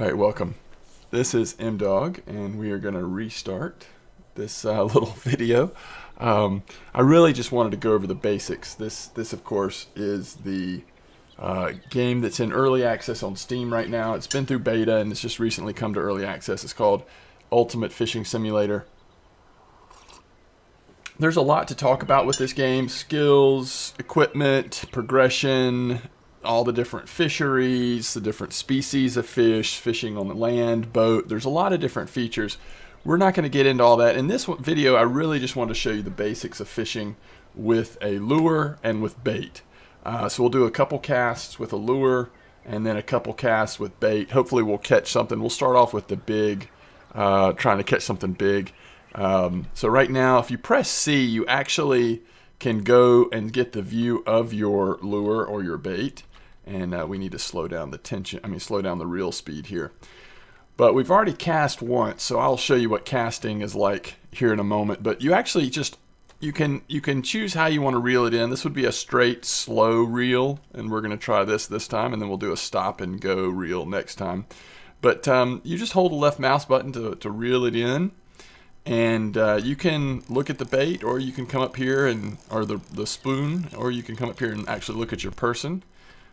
All right, welcome. This is M-Dog, and we are going to restart this little video. I really just wanted to go over the basics. This of course, is the game that's in early access on Steam right now. It's been through beta, and it's just recently come to early access. It's called Ultimate Fishing Simulator. There's a lot to talk about with this game. Skills, equipment, progression, all the different fisheries, the different species of fish, fishing on the land, boat. There's a lot of different features. We're not going to get into all that. In this video, I really just wanted to show you the basics of fishing with a lure and with bait. So we'll do a couple casts with a lure and then a couple casts with bait. Hopefully we'll catch something. We'll start off with the big, trying to catch something big. So right now, if you press C, you actually can go and get the view of your lure or your bait. And we need to slow down the slow down the reel speed here. But we've already cast once, so I'll show you what casting is like here in a moment. But you actually just, you can choose how you want to reel it in. This would be a straight, slow reel, and we're going to try this time, and then we'll do a stop and go reel next time. But you just hold the left mouse button to reel it in. And you can look at the bait, or you can come up here or the spoon, or you can come up here and actually look at your person.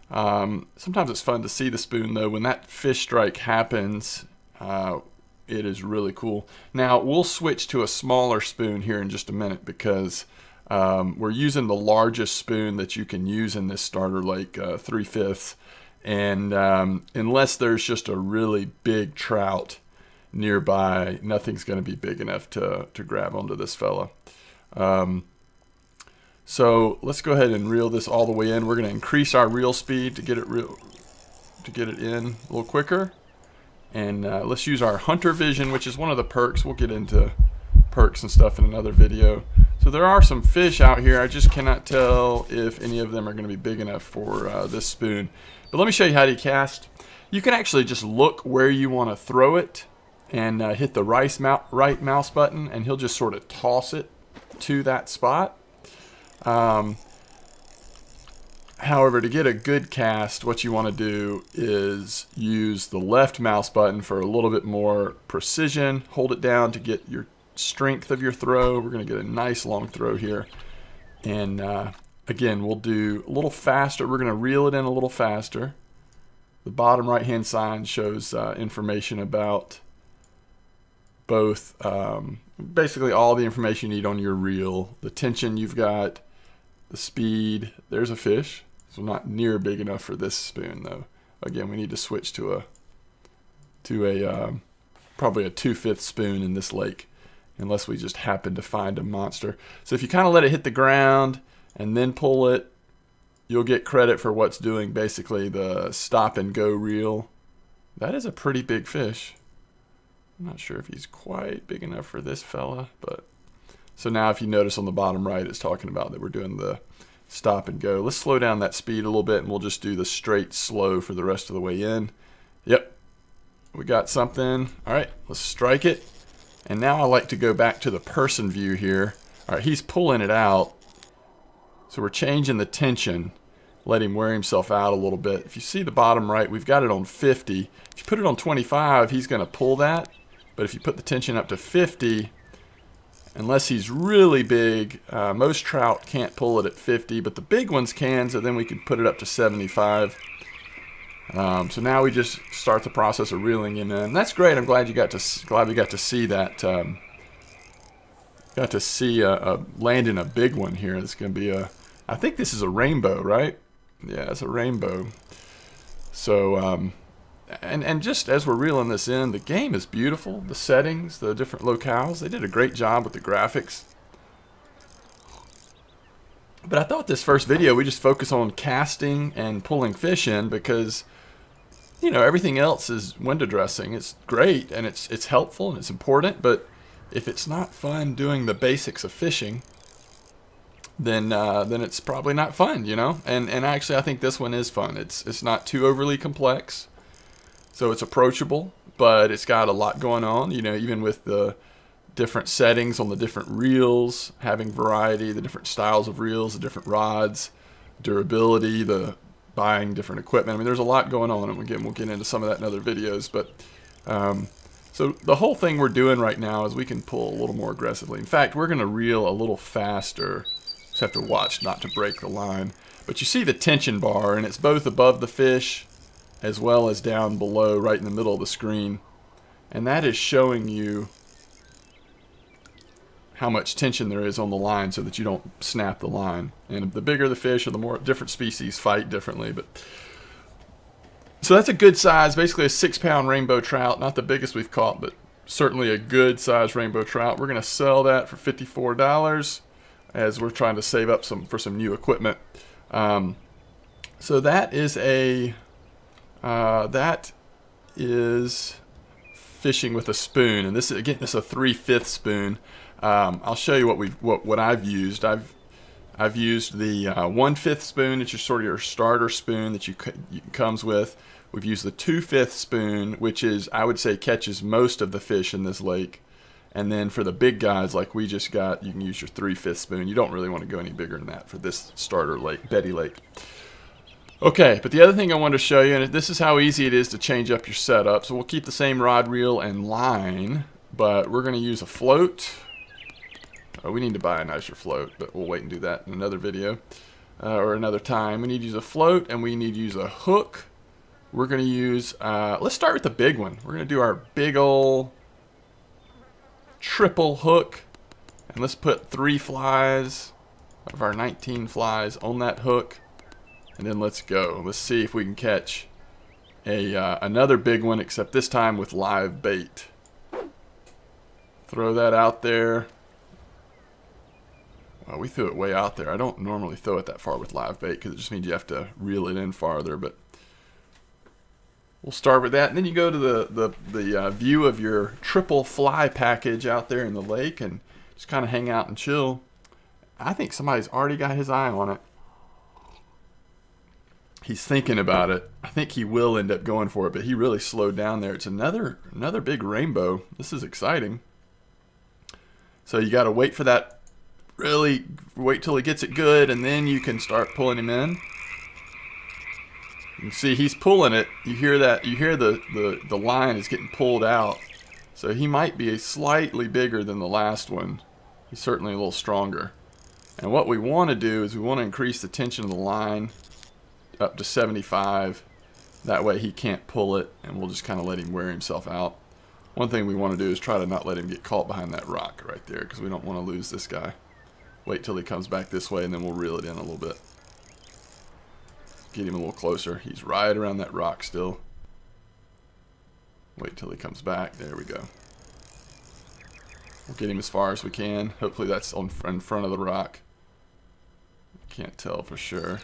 Sometimes it's fun to see the spoon, though. When that fish strike happens, it is really cool. Now, we'll switch to a smaller spoon here in just a minute because we're using the largest spoon that you can use in this starter lake, 3/5. And unless there's just a really big trout nearby, nothing's going to be big enough to grab onto this fella. So let's go ahead and reel this all the way in. We're going to increase our reel speed to get it in a little quicker. And let's use our hunter vision, which is one of the perks. We'll get into perks and stuff in another video. So there are some fish out here. I just cannot tell if any of them are going to be big enough for this spoon. But let me show you how to cast. You can actually just look where you want to throw it and hit the right mouse button, and he'll just sort of toss it to that spot. However, to get a good cast, what you want to do is use the left mouse button for a little bit more precision. Hold it down to get your strength of your throw. We're going to get a nice long throw here. And again, we'll do a little faster. We're going to reel it in a little faster. The bottom right-hand side shows information about both, basically all the information you need on your reel, the tension you've got, the speed. There's a fish. So not near big enough for this spoon, though. Again, we need to switch to probably a 2/5 spoon in this lake, unless we just happen to find a monster. So if you kind of let it hit the ground and then pull it, you'll get credit for what's doing basically the stop and go reel. That is a pretty big fish. I'm not sure if he's quite big enough for this fella, but so now if you notice on the bottom right, it's talking about that we're doing the stop and go. Let's slow down that speed a little bit, and we'll just do the straight slow for the rest of the way in. Yep, we got something. All right, let's strike it. And now I like to go back to the person view here. All right, he's pulling it out. So we're changing the tension. Let him wear himself out a little bit. If you see the bottom right, we've got it on 50. If you put it on 25, he's going to pull that. But if you put the tension up to 50, unless he's really big, most trout can't pull it at 50, but the big ones can, so then we can put it up to 75. So now we just start the process of reeling him in. That's great. I'm glad we got to see that. Got to see landing a big one here. It's going to be I think this is a rainbow, right? Yeah, it's a rainbow. So, and just as we're reeling this in, the game is beautiful. The settings, the different locales, they did a great job with the graphics. But I thought this first video, we just focus on casting and pulling fish in because, you know, everything else is window dressing. It's great, and it's helpful, and it's important, but if it's not fun doing the basics of fishing, then it's probably not fun, you know? And actually, I think this one is fun. It's not too overly complex. So it's approachable, but it's got a lot going on, you know, even with the different settings on the different reels, having variety, the different styles of reels, the different rods, durability, the buying different equipment. I mean, there's a lot going on, and again, we'll get into some of that in other videos. But so the whole thing we're doing right now is we can pull a little more aggressively. In fact, we're going to reel a little faster. Just have to watch not to break the line. But you see the tension bar, and it's both above the fish as well as down below, right in the middle of the screen. And that is showing you how much tension there is on the line so that you don't snap the line. And the bigger the fish, or the more different species fight differently. But so that's a good size, basically a 6-pound rainbow trout. Not the biggest we've caught, but certainly a good size rainbow trout. We're going to sell that for $54 as we're trying to save up for some new equipment. So that is fishing with a spoon, and this is, again, this is a 3/5 spoon. I'll show you what I've used. I've used the 1/5 spoon. It's sort of your starter spoon that you comes with. We've used the 2/5 spoon, which is, I would say, catches most of the fish in this lake. And then for the big guys like we just got, you can use your 3/5 spoon. You don't really want to go any bigger than that for this starter lake, Betty Lake. Okay, but the other thing I wanted to show you, and this is how easy it is to change up your setup. So we'll keep the same rod, reel, and line, but we're going to use a float. We need to buy a nicer float, but we'll wait and do that in another video or another time. We need to use a float, and we need to use a hook. We're going to use, let's start with the big one. We're going to do our big ol' triple hook, and let's put 3 flies of our 19 flies on that hook, and then let's go. Let's see if we can catch another big one, except this time with live bait. Throw that out there. Well, we threw it way out there. I don't normally throw it that far with live bait because it just means you have to reel it in farther, but we'll start with that. And then you go to the view of your triple fly package out there in the lake and just kind of hang out and chill. I think somebody's already got his eye on it. He's thinking about it. I think he will end up going for it, but he really slowed down there. It's another big rainbow. This is exciting. So you got to wait for that. Really wait till he gets it good, and then you can start pulling him in. You can see he's pulling it. You hear that? You hear the line is getting pulled out. So he might be slightly bigger than the last one. He's certainly a little stronger. And what we want to do is we want to increase the tension of the line up to 75. That way he can't pull it, and we'll just kind of let him wear himself out. One thing we want to do is try to not let him get caught behind that rock right there, because we don't want to lose this guy. Wait till he comes back this way, and then we'll reel it in a little bit. Get him a little closer. He's right around that rock still. Wait till he comes back. There we go. We'll get him as far as we can. Hopefully that's in front of the rock. Can't tell for sure.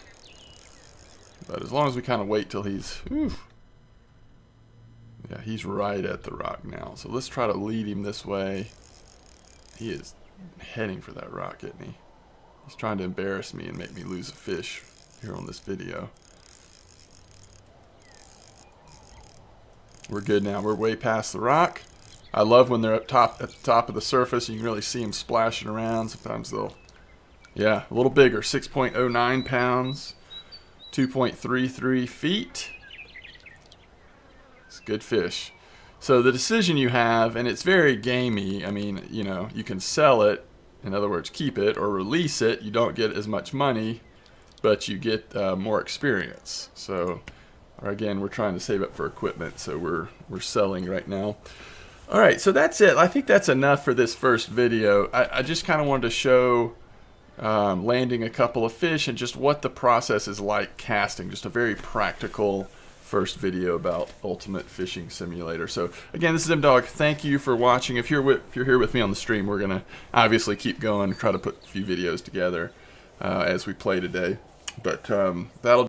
But as long as we kind of wait till he's... Whew. Yeah, he's right at the rock now. So let's try to lead him this way. He is heading for that rock, isn't he? He's trying to embarrass me and make me lose a fish here on this video. We're good now. We're way past the rock. I love when they're at the top of the surface. You can really see them splashing around. Sometimes they'll... Yeah, a little bigger. 6.09 pounds. 2.33 feet. It's a good fish. So the decision you have, and it's very gamey. I mean, you know, you can sell it, in other words, keep it, or release it. You don't get as much money, but you get more experience. So, again, we're trying to save up for equipment, so we're selling right now. All right, so that's it. I think that's enough for this first video. I just kind of wanted to show landing a couple of fish and just what the process is like casting. Just a very practical first video about Ultimate Fishing Simulator. So again, this is M-Dog. Thank you for watching. If you're here with me on the stream, we're gonna obviously keep going, try to put a few videos together as we play today. But that'll